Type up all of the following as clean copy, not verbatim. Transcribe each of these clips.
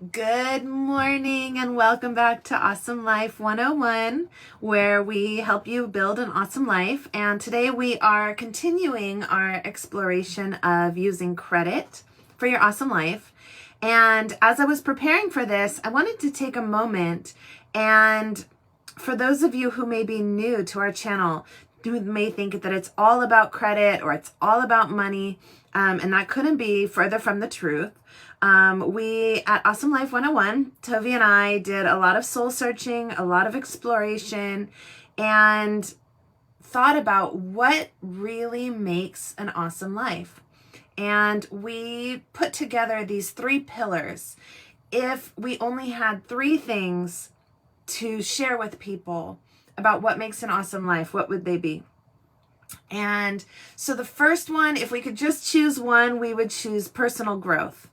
Good morning and welcome back to Awesome Life 101, where we help you build an awesome life. And today we are continuing our exploration of using credit for your awesome life. And as I was preparing for this, I wanted to take a moment, and for those of you who may be new to our channel, who may think that it's all about credit or it's all about money, and that couldn't be further from the truth. We at Awesome Life 101, Tovi and I did a lot of soul searching, a lot of exploration, and thought about what really makes an awesome life. And we put together these 3 pillars. If we only had 3 things to share with people about what makes an awesome life, what would they be? And so the first one, if we could just choose one, we would choose personal growth.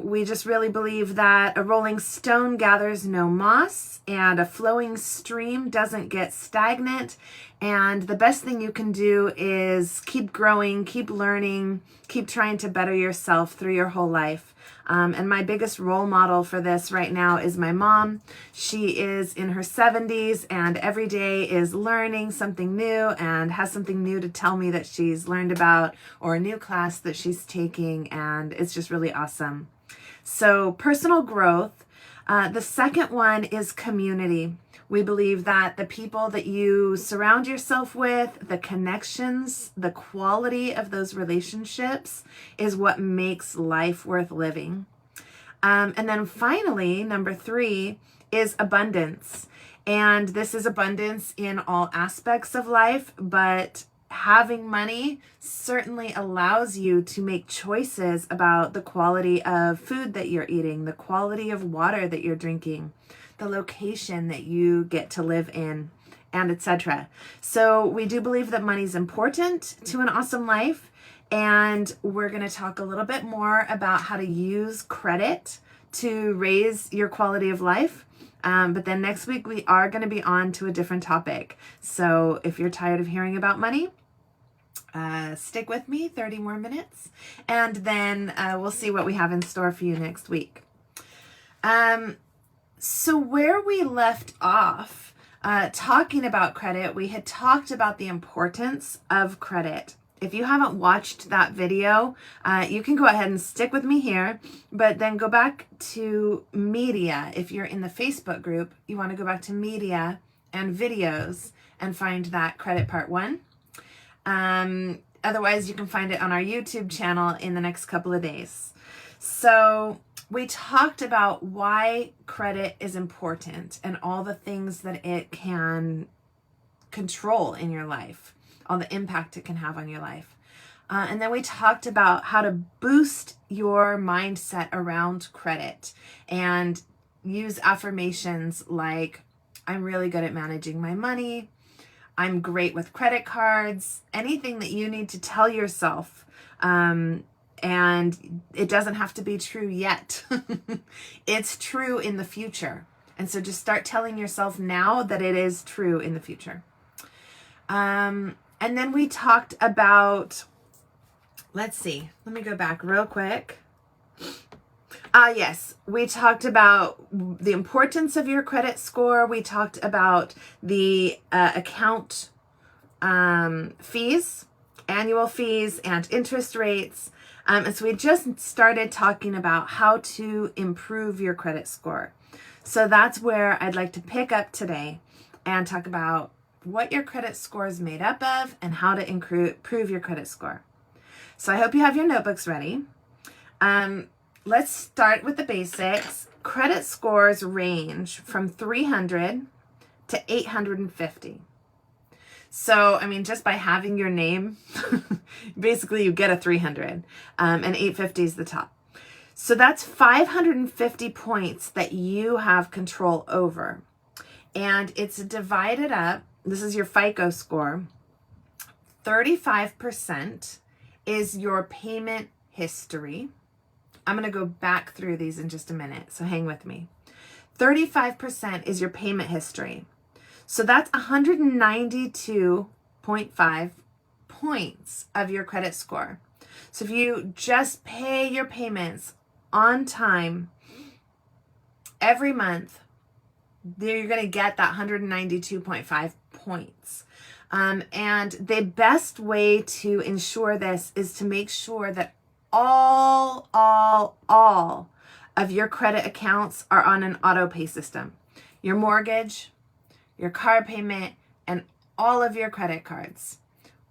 We just really believe that a rolling stone gathers no moss, and a flowing stream doesn't get stagnant. And the best thing you can do is keep growing, keep learning, keep trying to better yourself through your whole life. And my biggest role model for this right now is my mom. She is in her 70s and every day is learning something new and has something new to tell me that she's learned about, or a new class that she's taking, and it's just really awesome. So personal growth. The second one is community. We believe that the people that you surround yourself with, the connections, the quality of those relationships is what makes life worth living. And then finally, number 3 is abundance. And this is abundance in all aspects of life, but having money certainly allows you to make choices about the quality of food that you're eating, the quality of water that you're drinking, the location that you get to live in, and etc. So we do believe that money's important to an awesome life, and we're going to talk a little bit more about how to use credit to raise your quality of life. But then next week we are going to be on to a different topic. So if you're tired of hearing about money, stick with me 30 more minutes, and then we'll see what we have in store for you next week. So where we left off talking about credit, we had talked about the importance of credit. If you haven't watched that video, you can go ahead and stick with me here, but then go back to media. If you're in the Facebook group, you want to go back to media and videos and find that credit part 1. Otherwise, you can find it on our YouTube channel in the next couple of days. So we talked about why credit is important and all the things that it can control in your life, all the impact it can have on your life. And then we talked about how to boost your mindset around credit and use affirmations like, I'm really good at managing my money, I'm great with credit cards, anything that you need to tell yourself. And it doesn't have to be true yet. It's true in the future. And so just start telling yourself now that it is true in the future. And then we talked about, let's see, let me go back real quick. Yes, we talked about the importance of your credit score. We talked about the account fees, annual fees, and interest rates. And so we just started talking about how to improve your credit score. So that's where I'd like to pick up today and talk about what your credit score is made up of and how to improve your credit score. So I hope you have your notebooks ready. Let's start with the basics. Credit scores range from 300 to 850. So, I mean, just by having your name, basically you get a 300, and 850 is the top. So that's 550 points that you have control over. And it's divided up, this is your FICO score. 35% is your payment history. I'm going to go back through these in just a minute, so hang with me. 35% is your payment history. So that's 192.5 points of your credit score. So if you just pay your payments on time, every month, you're going to get that 192.5 points. And the best way to ensure this is to make sure that all of your credit accounts are on an auto pay system. Your mortgage, your car payment, and all of your credit cards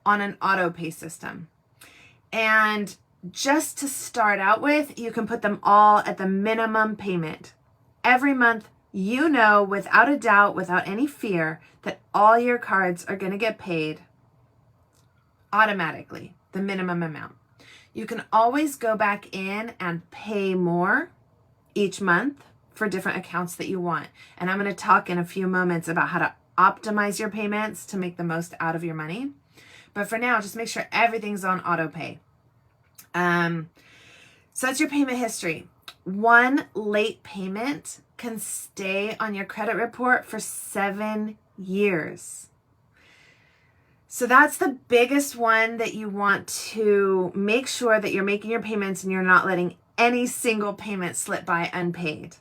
on an auto pay system. And just to start out with, you can put them all at the minimum payment. Every month, you know without a doubt, without any fear, that all your cards are going to get paid automatically, the minimum amount. You can always go back in and pay more each month for different accounts that you want. And I'm going to talk in a few moments about how to optimize your payments to make the most out of your money. But for now, just make sure everything's on auto pay. So that's your payment history. One late payment can stay on your credit report for 7 years. So that's the biggest one that you want to make sure that you're making your payments and you're not letting any single payment slip by unpaid.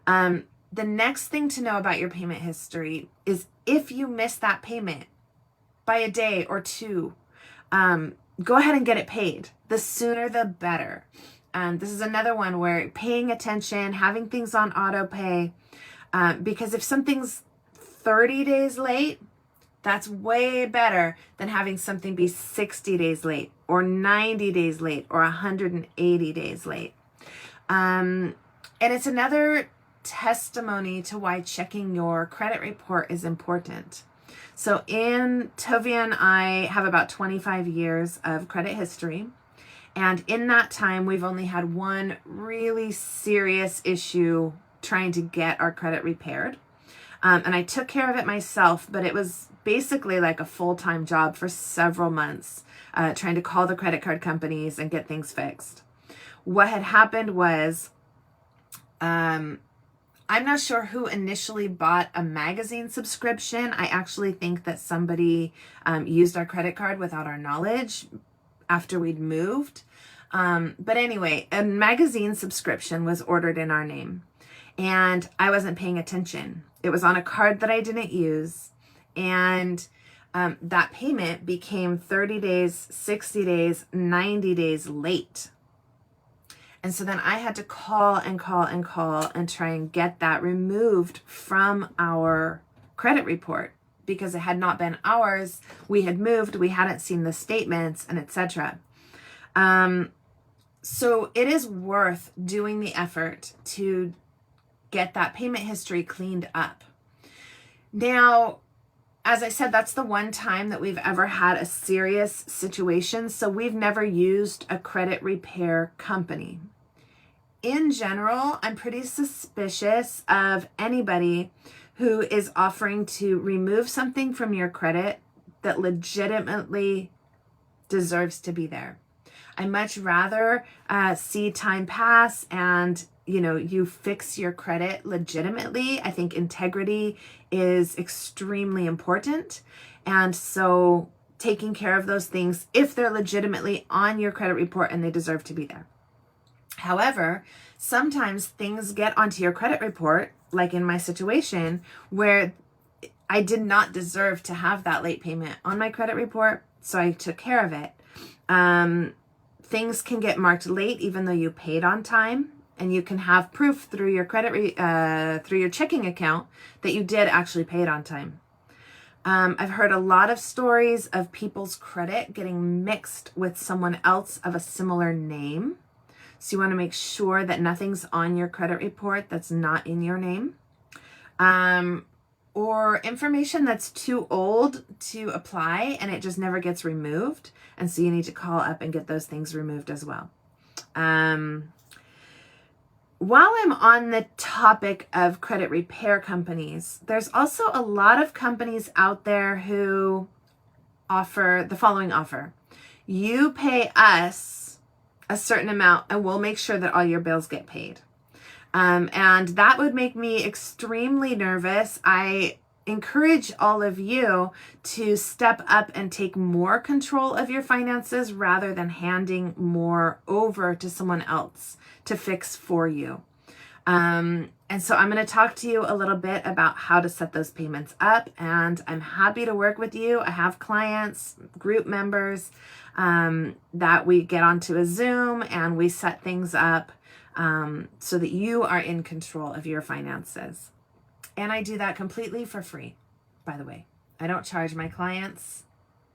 The next thing to know about your payment history is if you miss that payment by a day or two, go ahead and get it paid. The sooner the better. This is another one where paying attention, having things on auto pay, because if something's 30 days late, that's way better than having something be 60 days late or 90 days late or 180 days late. And it's another testimony to why checking your credit report is important. So Tovia and I have about 25 years of credit history. And in that time, we've only had one really serious issue trying to get our credit repaired. And I took care of it myself, but it was basically like a full-time job for several months, trying to call the credit card companies and get things fixed. What had happened was, I'm not sure who initially bought a magazine subscription. I actually think that somebody used our credit card without our knowledge after we'd moved. But anyway, a magazine subscription was ordered in our name and I wasn't paying attention. It was on a card that I didn't use. And that payment became 30 days, 60 days, 90 days late. And so then I had to call and try and get that removed from our credit report because it had not been ours. We had moved, we hadn't seen the statements, and etc. So it is worth doing the effort to get that payment history cleaned up. Now, as I said, that's the one time that we've ever had a serious situation. So we've never used a credit repair company. In general, I'm pretty suspicious of anybody who is offering to remove something from your credit that legitimately deserves to be there. I much rather see time pass and you fix your credit legitimately. I think integrity is extremely important. And so taking care of those things if they're legitimately on your credit report and they deserve to be there. However, sometimes things get onto your credit report, like in my situation, where I did not deserve to have that late payment on my credit report, so I took care of it. Things can get marked late even though you paid on time, and you can have proof through your through your checking account that you did actually pay it on time. I've heard a lot of stories of people's credit getting mixed with someone else of a similar name. So you want to make sure that nothing's on your credit report that's not in your name. Or information that's too old to apply and it just never gets removed. And so you need to call up and get those things removed as well. While I'm on the topic of credit repair companies, there's also a lot of companies out there who offer the following offer. You pay us a certain amount and we'll make sure that all your bills get paid. And that would make me extremely nervous. I encourage all of you to step up and take more control of your finances rather than handing more over to someone else to fix for you. And so I'm going to talk to you a little bit about how to set those payments up, and I'm happy to work with you. I have clients, group members, that we get onto a Zoom and we set things up so that you are in control of your finances. And I do that completely for free, by the way. I don't charge my clients,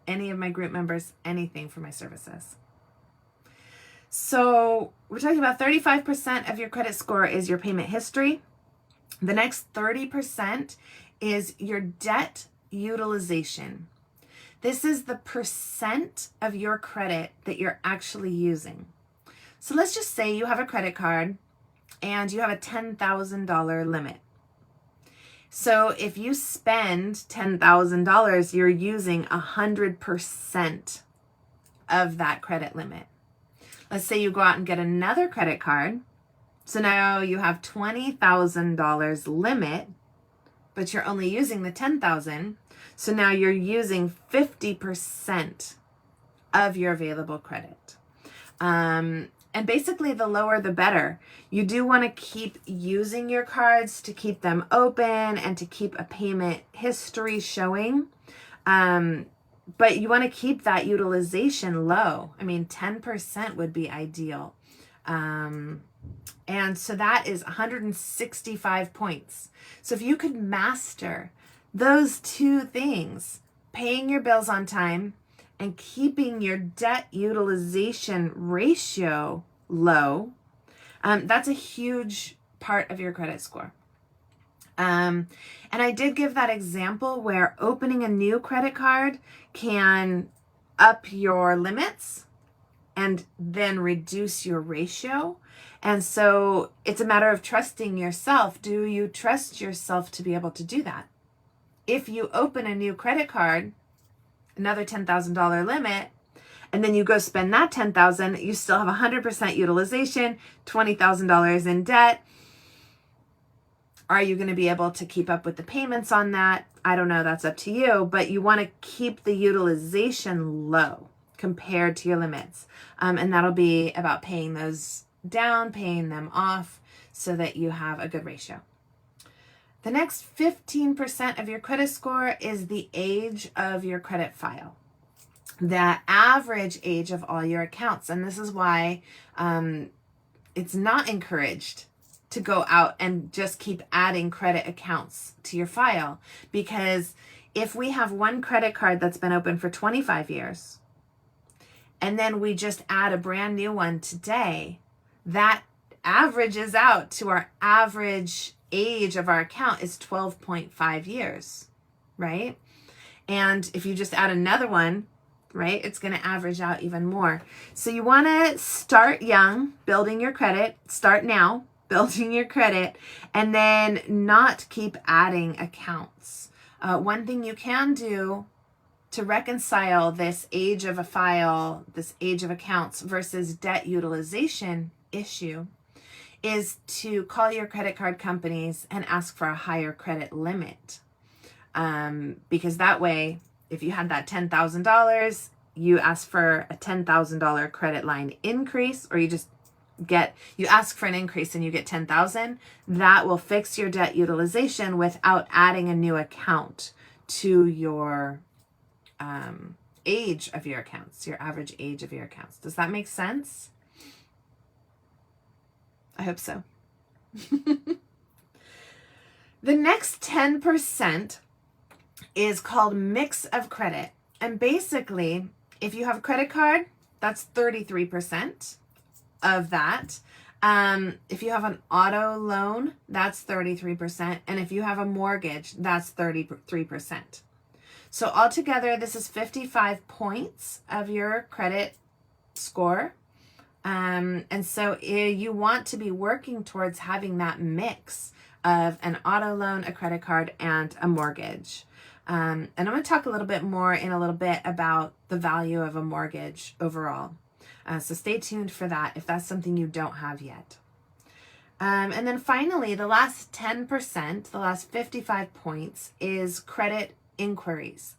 any of my group members, anything for my services. So we're talking about 35% of your credit score is your payment history. The next 30% is your debt utilization. This is the percent of your credit that you're actually using. So let's just say you have a credit card and you have a $10,000 limit. So if you spend $10,000, you're using 100% of that credit limit. Let's say you go out and get another credit card. So now you have $20,000 limit, but you're only using the $10,000. So now you're using 50% of your available credit. And basically the lower the better. You do want to keep using your cards to keep them open and to keep a payment history showing. But you want to keep that utilization low. I mean, 10% would be ideal. And so that is 165 points. So if you could master those two things, paying your bills on time and keeping your debt utilization ratio low, that's a huge part of your credit score. And I did give that example where opening a new credit card can up your limits and then reduce your ratio. And so it's a matter of trusting yourself. Do you trust yourself to be able to do that? If you open a new credit card, another $10,000 limit, and then you go spend that $10,000, you still have 100% utilization, $20,000 in debt. Are you going to be able to keep up with the payments on that? I don't know. That's up to you. But you want to keep the utilization low compared to your limits. And that'll be about paying those down, paying them off so that you have a good ratio. The next 15% of your credit score is the age of your credit file. The average age of all your accounts. And this is why it's not encouraged to go out and just keep adding credit accounts to your file. Because if we have one credit card that's been open for 25 years, and then we just add a brand new one today, that averages out to our average age of our account is 12.5 years, right? And if you just add another one, right, it's going to average out even more. So you want to start young, building your credit, start now, building your credit, and then not keep adding accounts. One thing you can do to reconcile this age of a file, this age of accounts versus debt utilization issue is to call your credit card companies and ask for a higher credit limit. Because that way, if you had that $10,000, you ask for a $10,000 credit line increase, or you ask for an increase and you get 10,000, that will fix your debt utilization without adding a new account to your age of your accounts, your average age of your accounts. Does that make sense? I hope so. The next 10% is called mix of credit. And basically, if you have a credit card, that's 33% of that. If you have an auto loan, that's 33%. And if you have a mortgage, that's 33%. So altogether, this is 55 points of your credit score. And so you want to be working towards having that mix of an auto loan, a credit card, and a mortgage. And I'm going to talk a little bit more in a little bit about the value of a mortgage overall. So stay tuned for that if that's something you don't have yet. And then finally, the last 10%, the last 55 points is credit inquiries.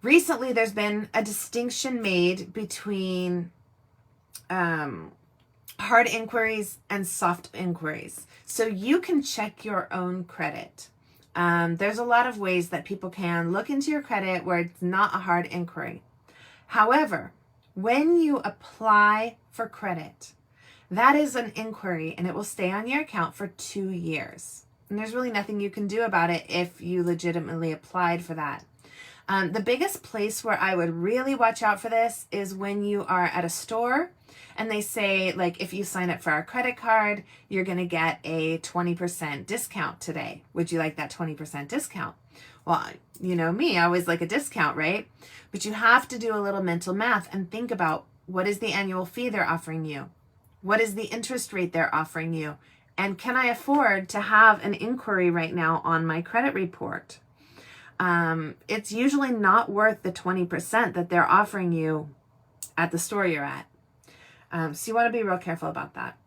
Recently, there's been a distinction made between hard inquiries and soft inquiries. So you can check your own credit. There's a lot of ways that people can look into your credit where it's not a hard inquiry. However, when you apply for credit, that is an inquiry and it will stay on your account for 2 years. And there's really nothing you can do about it if you legitimately applied for that. The biggest place where I would really watch out for this is when you are at a store and they say, like, if you sign up for our credit card, you're going to get a 20% discount today. Would you like that 20% discount? Well, you know me, I always like a discount, right? But you have to do a little mental math and think about, what is the annual fee they're offering you? What is the interest rate they're offering you? And can I afford to have an inquiry right now on my credit report? It's usually not worth the 20% that they're offering you at the store you're at. So you want to be real careful about that.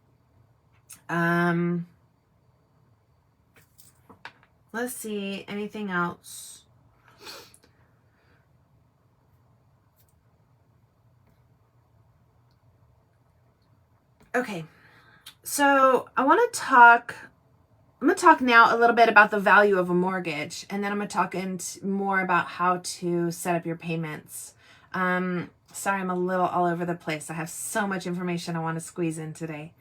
Let's see, anything else? Okay, so I'm going to talk now a little bit about the value of a mortgage, and then I'm going to talk more about how to set up your payments. Sorry, I'm a little all over the place. I have so much information I want to squeeze in today.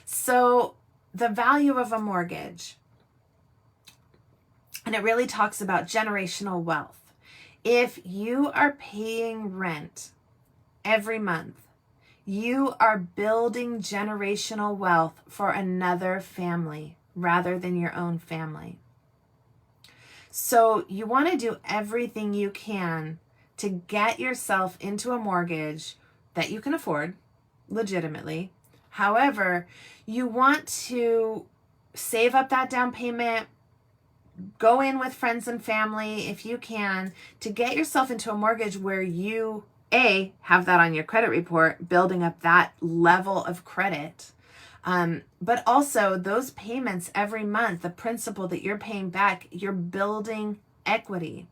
So the value of a mortgage, and it really talks about generational wealth. If you are paying rent every month, you are building generational wealth for another family rather than your own family. So you want to do everything you can to get yourself into a mortgage that you can afford legitimately. However, you want to save up that down payment, go in with friends and family if you can, to get yourself into a mortgage where you have that on your credit report, building up that level of credit. But also those payments every month, the principal that you're paying back, you're building equity.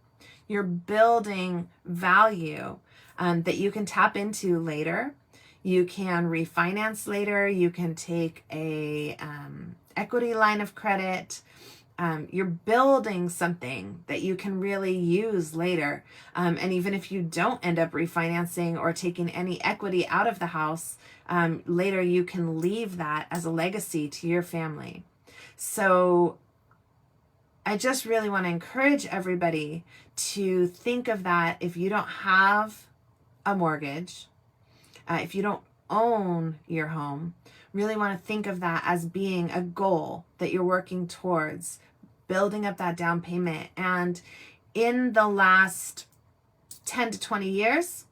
You're building value that you can tap into later. You can refinance later. You can take a equity line of credit. You're building something that you can really use later. And even if you don't end up refinancing or taking any equity out of the house, later you can leave that as a legacy to your family. So I just really want to encourage everybody to think of that. If you don't have a mortgage, if you don't own your home, really want to think of that as being a goal that you're working towards, building up that down payment. And in the last 10 to 20 years,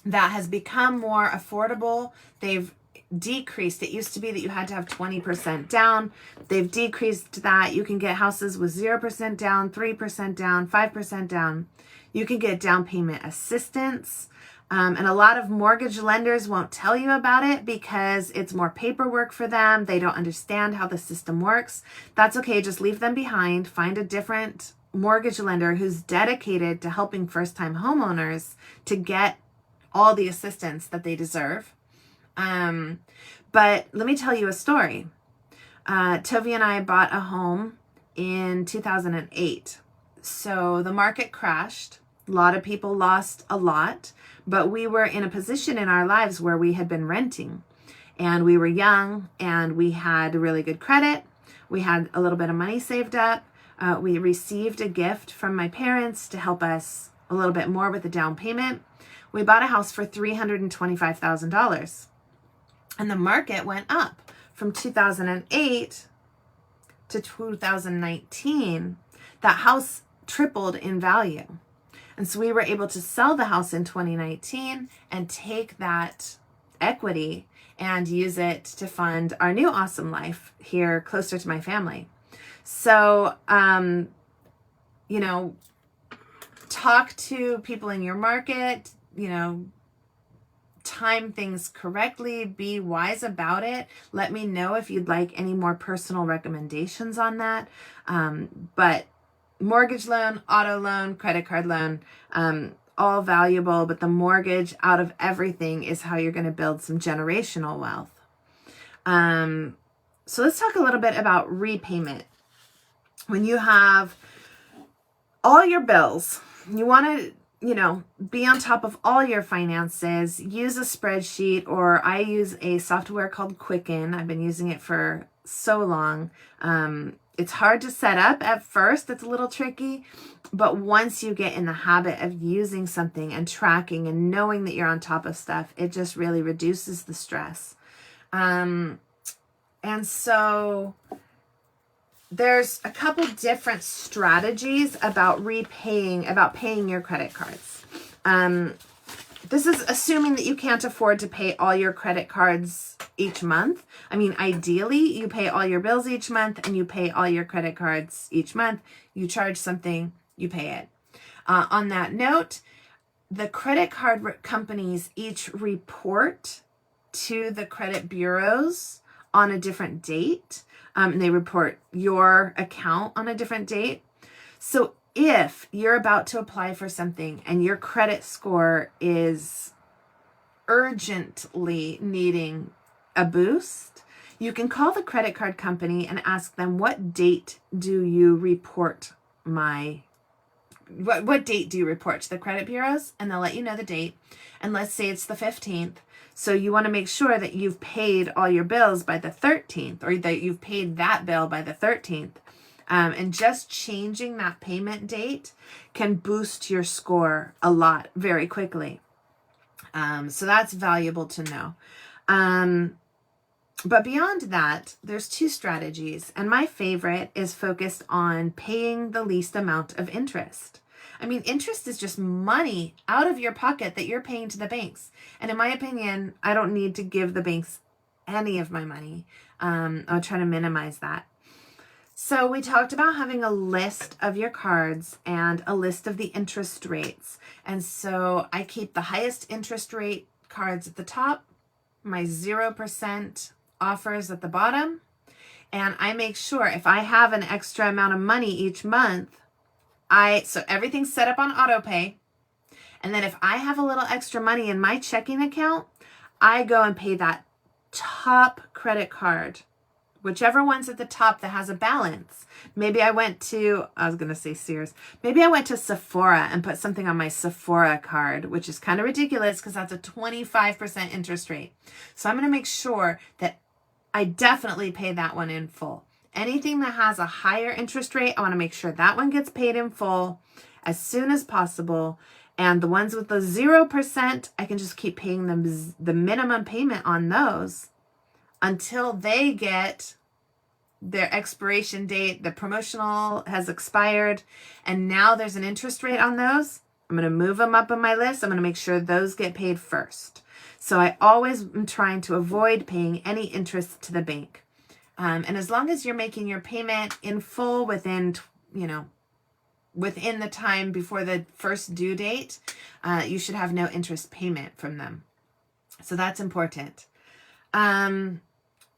that has become more affordable. They've decreased. It used to be that you had to have 20% down. They've decreased that. You can get houses with 0% down, 3% down, 5% down. You can get down payment assistance. And a lot of mortgage lenders won't tell you about it because it's more paperwork for them. They don't understand how the system works. That's okay. Just leave them behind. Find a different mortgage lender who's dedicated to helping first-time homeowners to get all the assistance that they deserve. But let me tell you a story. Tovi and I bought a home in 2008. So the market crashed. A lot of people lost a lot, but we were in a position in our lives where we had been renting, and we were young and we had really good credit. We had a little bit of money saved up. We received a gift from my parents to help us a little bit more with the down payment. We bought a house for $325,000, and the market went up from 2008 to 2019. That house tripled in value. And so we were able to sell the house in 2019 and take that equity and use it to fund our new awesome life here closer to my family. So, talk to people in your market, time things correctly, be wise about it. Let me know if you'd like any more personal recommendations on that. But mortgage loan, auto loan, credit card loan, all valuable, but the mortgage out of everything is how you're going to build some generational wealth. So let's talk a little bit about repayment. When you have all your bills, you want to, be on top of all your finances, use a spreadsheet, or I use a software called Quicken. I've been using it for so long. It's hard to set up at first. It's a little tricky, but once you get in the habit of using something and tracking and knowing that you're on top of stuff, it just really reduces the stress. And so there's a couple different strategies about paying your credit cards. This is assuming that you can't afford to pay all your credit cards each month. I mean, ideally, you pay all your bills each month and you pay all your credit cards each month. You charge something, you pay it. On that note, the credit card companies each report to the credit bureaus on a different date. They report your account on a different date. So if you're about to apply for something and your credit score is urgently needing a boost, you can call the credit card company and ask them, what date do you report what date do you report to the credit bureaus? And they'll let you know the date. And let's say it's the 15th. So you want to make sure that you've paid all your bills by the 13th, or that you've paid that bill by the 13th. And just changing that payment date can boost your score a lot very quickly. So that's valuable to know. But beyond that, there's two strategies. And my favorite is focused on paying the least amount of interest. I mean, interest is just money out of your pocket that you're paying to the banks. And in my opinion, I don't need to give the banks any of my money. I'll try to minimize that. So we talked about having a list of your cards and a list of the interest rates. And so I keep the highest interest rate cards at the top, my 0% offers at the bottom. And I make sure if I have an extra amount of money each month, so everything's set up on auto pay. And then if I have a little extra money in my checking account, I go and pay that top credit card, whichever one's at the top that has a balance. Maybe I went to Sears. Maybe I went to Sephora and put something on my Sephora card, which is kind of ridiculous because that's a 25% interest rate. So I'm going to make sure that I definitely pay that one in full. Anything that has a higher interest rate, I want to make sure that one gets paid in full as soon as possible. And the ones with the 0%, I can just keep paying them the minimum payment on those until they get their expiration date. The promotional has expired and now there's an interest rate on those. I'm going to move them up on my list. I'm going to make sure those get paid first. So I always am trying to avoid paying any interest to the bank. And as long as you're making your payment in full within the time before the first due date, you should have no interest payment from them. So that's important. And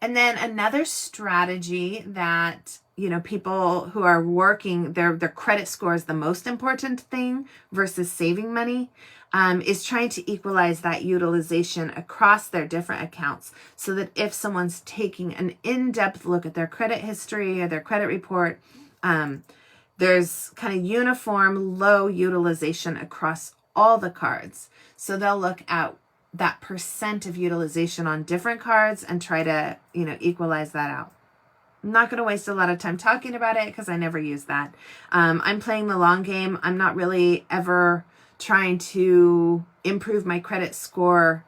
then another strategy that, people who are working, their credit score is the most important thing versus saving money, is trying to equalize that utilization across their different accounts so that if someone's taking an in-depth look at their credit history or their credit report, there's kind of uniform low utilization across all the cards. So they'll look at that percent of utilization on different cards and try to, equalize that out. I'm not going to waste a lot of time talking about it because I never use that. I'm playing the long game. I'm not really ever trying to improve my credit score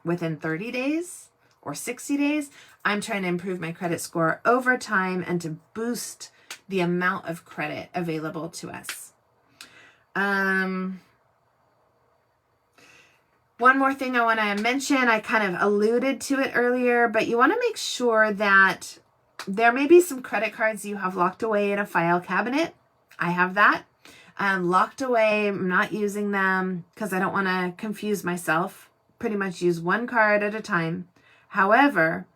within 30 days or 60 days. I'm trying to improve my credit score over time and to boost the amount of credit available to us. One more thing I want to mention, I kind of alluded to it earlier, but you want to make sure that there may be some credit cards you have locked away in a file cabinet. I have that locked away. I'm not using them because I don't want to confuse myself. Pretty much use one card at a time. However,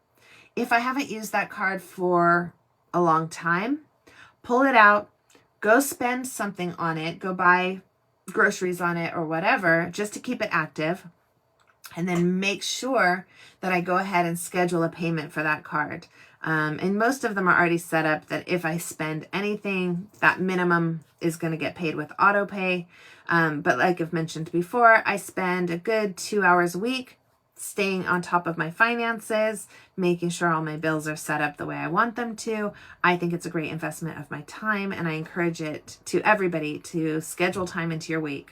if I haven't used that card for a long time, pull it out, go spend something on it, go buy groceries on it or whatever, just to keep it active. and then make sure that I go ahead and schedule a payment for that card. And most of them are already set up that if I spend anything, that minimum is going to get paid with auto pay. But like I've mentioned before, I spend a good 2 hours a week staying on top of my finances, making sure all my bills are set up the way I want them to. I think it's a great investment of my time, and I encourage it to everybody to schedule time into your week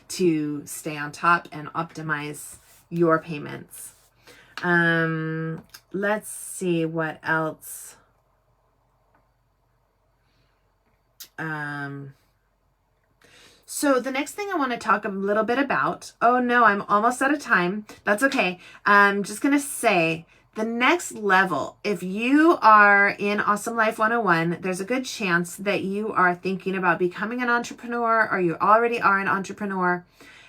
to stay on top and optimize your payments. Let's see what else. So the next thing I want to talk a little bit about, oh no, I'm almost out of time. That's okay. I'm just going to say the next level, if you are in Awesome Life 101, there's a good chance that you are thinking about becoming an entrepreneur, or you already are an entrepreneur.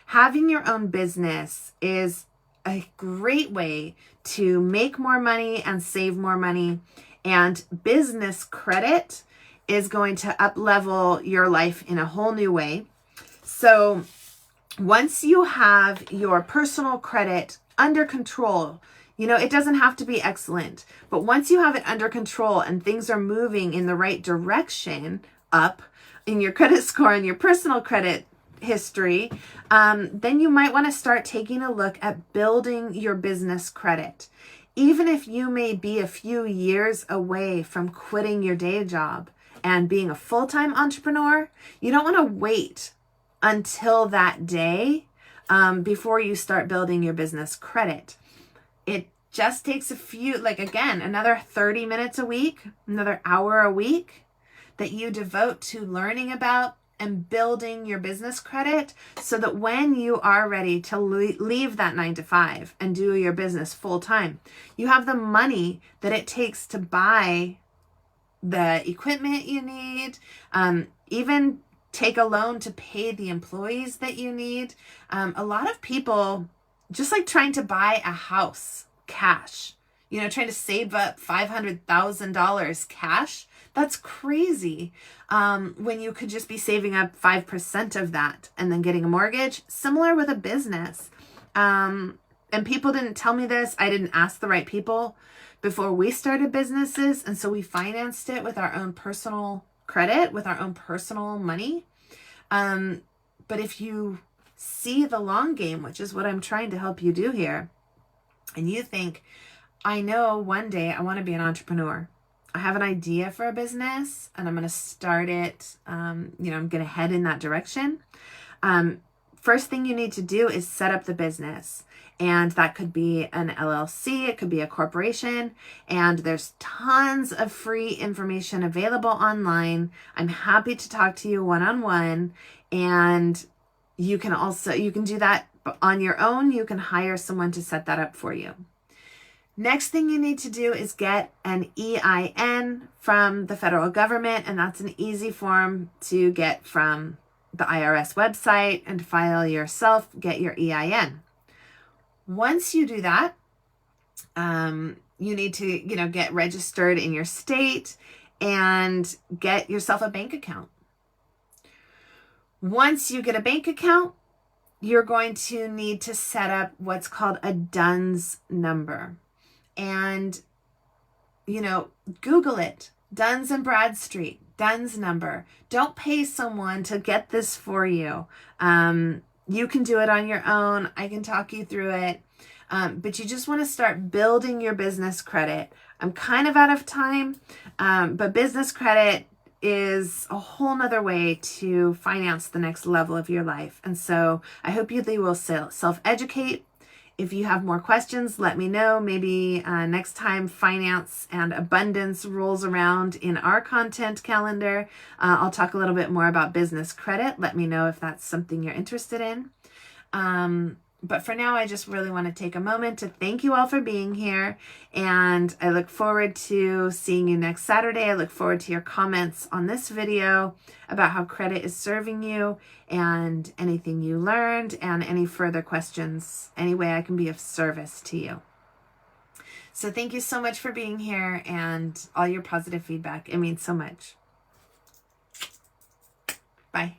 Having your own business is a great way to make more money and save more money. And business credit is going to up-level your life in a whole new way. So once you have your personal credit under control, it doesn't have to be excellent, but once you have it under control and things are moving in the right direction up in your credit score and your personal credit history, then you might want to start taking a look at building your business credit. Even if you may be a few years away from quitting your day job and being a full-time entrepreneur, you don't want to wait until that day before you start building your business credit. It just takes another 30 minutes a week, another hour a week that you devote to learning about and building your business credit, so that when you are ready to leave that 9 to 5 and do your business full time, you have the money that it takes to buy the equipment you need, even take a loan to pay the employees that you need. A lot of people just like trying to buy a house cash, trying to save up $500,000 cash. That's crazy. When you could just be saving up 5% of that and then getting a mortgage. Similar with a business. And people didn't tell me this. I didn't ask the right people before we started businesses. And so we financed it with our own personal credit, with our own personal money. But if you see the long game, which is what I'm trying to help you do here, and you think, I know one day I want to be an entrepreneur. I have an idea for a business and I'm going to start it. I'm going to head in that direction. First thing you need to do is set up the business. And that could be an LLC, it could be a corporation, and there's tons of free information available online. I'm happy to talk to you one-on-one, and you can do that on your own. You can hire someone to set that up for you. Next thing you need to do is get an EIN from the federal government, and that's an easy form to get from the IRS website and file yourself, get your EIN. Once you do that, you need to, get registered in your state and get yourself a bank account. Once you get a bank account, you're going to need to set up what's called a DUNS number. And, Google it, Duns and Bradstreet, DUNS number. Don't pay someone to get this for you. You can do it on your own. I can talk you through it. But you just want to start building your business credit. I'm kind of out of time, but business credit is a whole nother way to finance the next level of your life. And so I hope you will self-educate. If you have more questions, let me know. Maybe next time finance and abundance rolls around in our content calendar, I'll talk a little bit more about business credit. Let me know if that's something you're interested in. But for now, I just really want to take a moment to thank you all for being here. And I look forward to seeing you next Saturday. I look forward to your comments on this video about how credit is serving you and anything you learned and any further questions, any way I can be of service to you. So thank you so much for being here and all your positive feedback. It means so much. Bye.